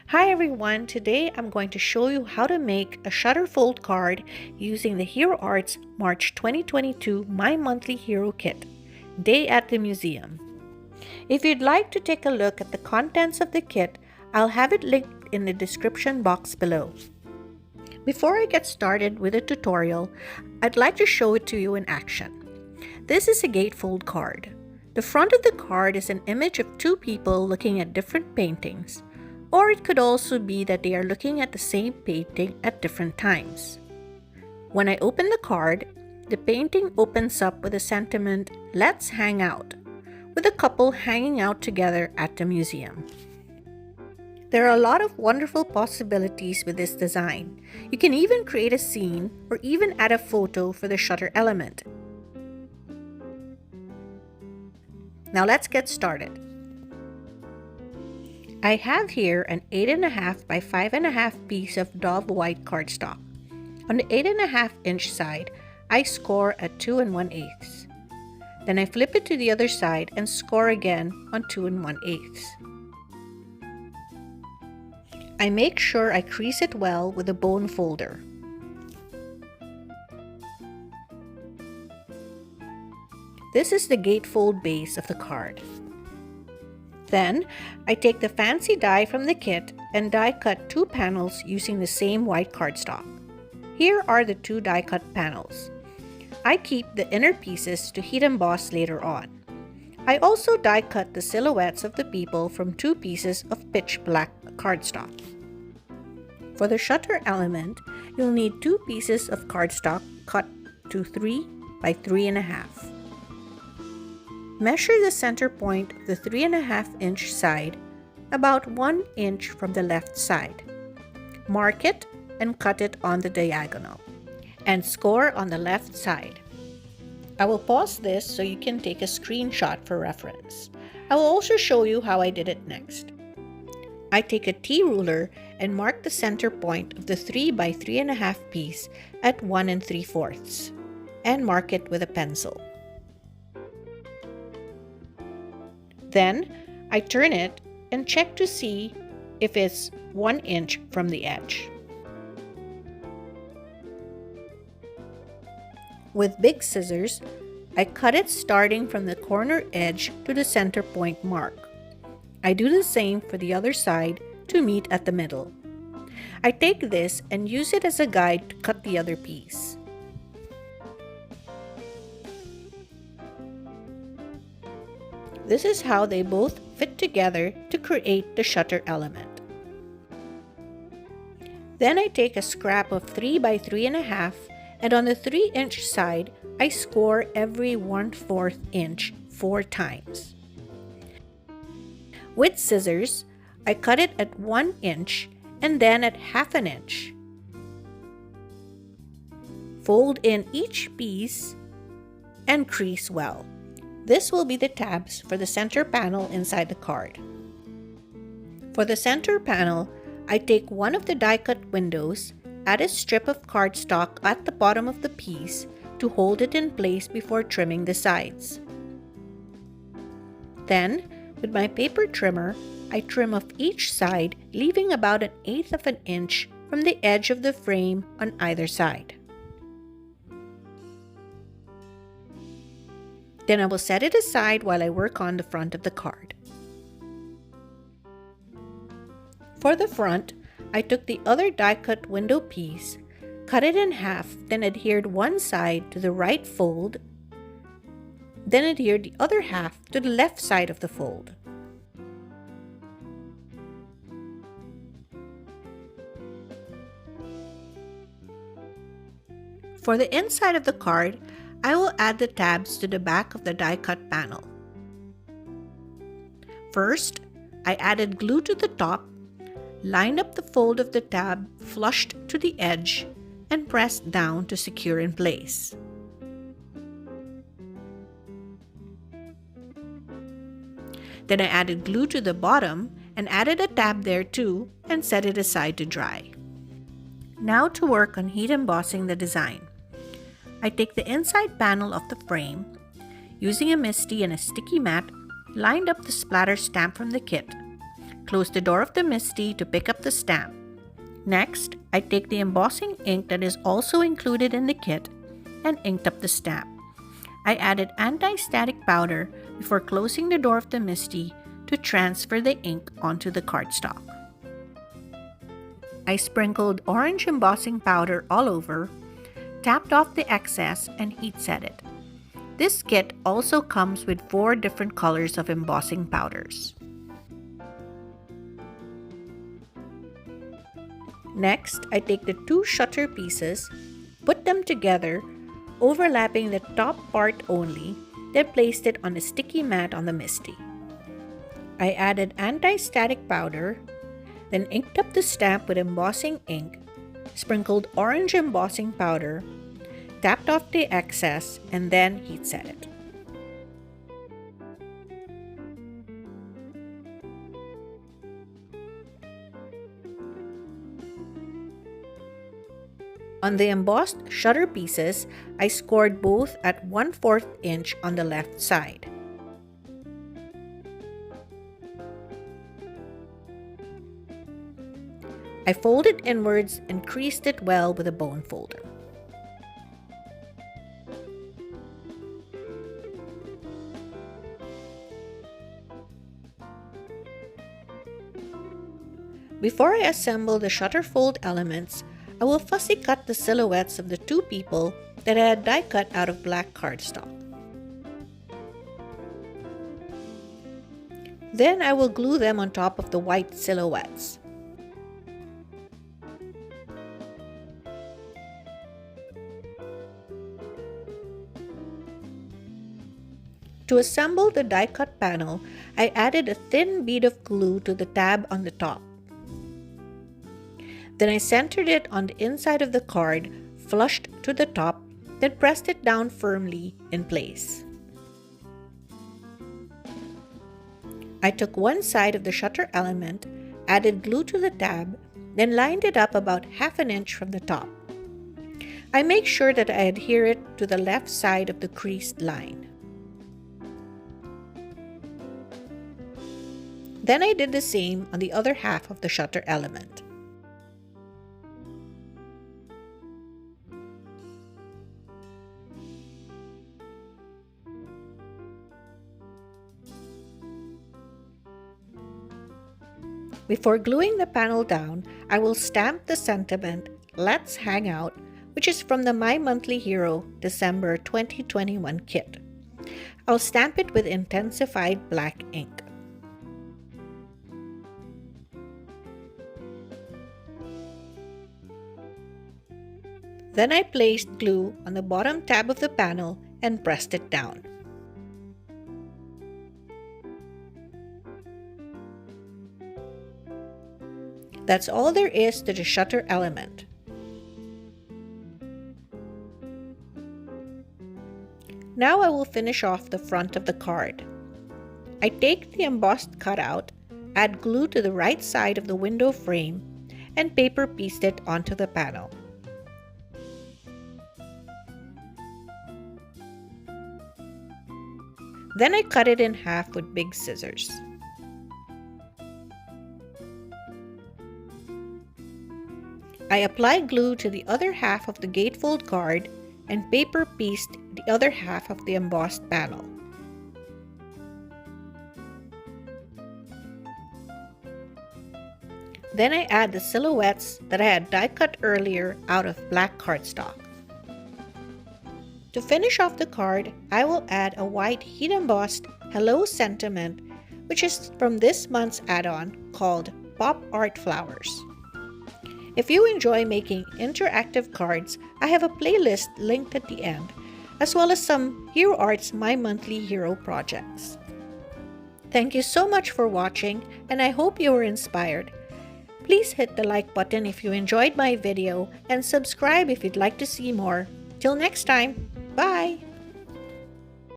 Hi everyone, today I'm going to show you how to make a Shutterfold card using the Hero Arts March 2022 My Monthly Hero Kit, Day at the Museum. If you'd like to take a look at the contents of the kit, I'll have it linked in the description box below. Before I get started with the tutorial, I'd like to show it to you in action. This is a gatefold card. The front of the card is an image of two people looking at different paintings. Or it could also be that they are looking at the same painting at different times. When I open the card, the painting opens up with a sentiment, "Let's hang out," with a couple hanging out together at the museum. There are a lot of wonderful possibilities with this design. You can even create a scene or even add a photo for the shutter element. Now let's get started. I have here an 8.5 by 5.5 piece of Dove white cardstock. On the 8.5 inch side, I score at 2 1/8. Then I flip it to the other side and score again on 2 1/8. I make sure I crease it well with a bone folder. This is the gatefold base of the card. Then, I take the fancy die from the kit and die cut two panels using the same white cardstock. Here are the two die cut panels. I keep the inner pieces to heat emboss later on. I also die cut the silhouettes of the people from two pieces of pitch black cardstock. For the shutter element, you'll need two pieces of cardstock cut to 3 by 3.5. Measure the center point of the 3.5 inch side about 1 inch from the left side. Mark it and cut it on the diagonal. And score on the left side. I will pause this so you can take a screenshot for reference. I will also show you how I did it next. I take a T-ruler and mark the center point of the 3 by 3.5 piece at 1 3/4 and mark it with a pencil. Then, I turn it and check to see if it's 1 inch from the edge. With big scissors, I cut it starting from the corner edge to the center point mark. I do the same for the other side to meet at the middle. I take this and use it as a guide to cut the other piece. This is how they both fit together to create the shutter element. Then I take a scrap of 3 by 3.5 and on the 3 inch side, I score every 1/4 inch 4 times. With scissors, I cut it at 1 inch and then at 1/2 inch. Fold in each piece and crease well. This will be the tabs for the center panel inside the card. For the center panel, I take one of the die-cut windows, add a strip of cardstock at the bottom of the piece to hold it in place before trimming the sides. Then, with my paper trimmer, I trim off each side, leaving about 1/8 of an inch from the edge of the frame on either side. Then I will set it aside while I work on the front of the card. For the front, I took the other die-cut window piece, cut it in half, then adhered one side to the right fold, then adhered the other half to the left side of the fold. For the inside of the card, I will add the tabs to the back of the die-cut panel. First, I added glue to the top, lined up the fold of the tab flushed to the edge, and pressed down to secure in place. Then I added glue to the bottom and added a tab there too and set it aside to dry. Now to work on heat embossing the design. I take the inside panel of the frame, using a MISTI and a sticky mat, lined up the splatter stamp from the kit, Close the door of the MISTI to pick up the stamp. Next, I take the embossing ink that is also included in the kit and inked up the stamp. I added anti-static powder before closing the door of the MISTI to transfer the ink onto the cardstock. I sprinkled orange embossing powder all over, tapped off the excess, and heat set it. This kit also comes with 4 different colors of embossing powders. Next, I take the 2 shutter pieces, put them together, overlapping the top part only, then placed it on a sticky mat on the MISTI. I added anti-static powder, then inked up the stamp with embossing ink, sprinkled orange embossing powder, tapped off the excess, and then heat set it. On the embossed shutter pieces, I scored both at 1/4 inch on the left side. I folded inwards and creased it well with a bone folder. Before I assemble the shutter fold elements, I will fussy cut the silhouettes of the 2 people that I had die cut out of black cardstock. Then I will glue them on top of the white silhouettes. To assemble the die cut panel, I added a thin bead of glue to the tab on the top. Then I centered it on the inside of the card, flushed to the top, then pressed it down firmly in place. I took one side of the shutter element, added glue to the tab, then lined it up about 1/2 inch from the top. I make sure that I adhere it to the left side of the creased line. Then I did the same on the other half of the shutter element. Before gluing the panel down, I will stamp the sentiment, "Let's Hang Out," which is from the My Monthly Hero December 2021 kit. I'll stamp it with intensified black ink. Then I placed glue on the bottom tab of the panel and pressed it down. That's all there is to the shutter element. Now I will finish off the front of the card. I take the embossed cutout, add glue to the right side of the window frame, and paper pieced it onto the panel. Then I cut it in half with big scissors. I applied glue to the other half of the gatefold card and paper pieced the other half of the embossed panel. Then I add the silhouettes that I had die cut earlier out of black cardstock. To finish off the card, I will add a white heat embossed Hello sentiment, which is from this month's add-on called Pop Art Flowers. If you enjoy making interactive cards, I have a playlist linked at the end, as well as some Hero Arts My Monthly Hero projects. Thank you so much for watching, and I hope you were inspired. Please hit the like button if you enjoyed my video and subscribe if you'd like to see more. Till next time, bye!